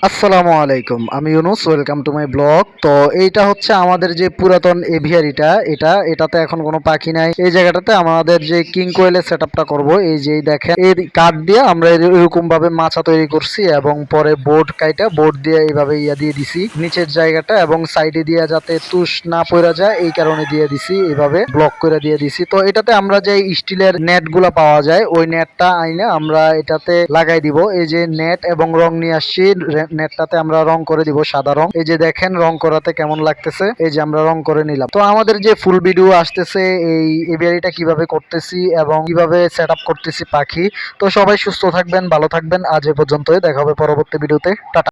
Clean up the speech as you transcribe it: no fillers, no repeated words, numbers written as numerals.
আসসালামু আলাইকুম, আমি Yunus. Welcome to my blog. তো এইটা হচ্ছে আমাদের যে পুরাতন এভিয়ারিটা, এটাতে এখন কোনো পাখি নাই। এই জায়গাটাতে আমাদের যে কিং কোয়েলের সেট আপটা করবো। এই যে দেখেন, এই কাঠ দিয়ে আমরা এরকম ভাবে মাচা তৈরি করছি এবং পরে বোর্ড দিয়ে এইভাবে দিয়ে দিছি নিচের জায়গাটা, এবং সাইডে দিয়ে যাতে তুষ না পড়া যায় এই কারণে দিয়ে দিছি, এইভাবে ব্লক করে দিয়ে দিছি। তো এটাতে আমরা যে স্টিলের নেট গুলা পাওয়া যায়, ওই নেটটা আইনে আমরা এটাতে লাগাই দিব। এই যে নেট এবং রং নিয়ে আসছি, নেটটাতে আমরা রং করে দিব সাদা রং। এই যে দেখেন রং করাতে কেমন লাগতেছে, এই যে আমরা রং করে নিলাম। তো আমাদের যে ফুল ভিডিও আসতেছে এই এভিয়ারিটা কিভাবে করতেছি এবং কিভাবে সেট আপ করতেছি পাখি। তো সবাই সুস্থ থাকবেন, ভালো থাকবেন। আজ এ পর্যন্তই, দেখা হবে পরবর্তী ভিডিওতে। টাটা।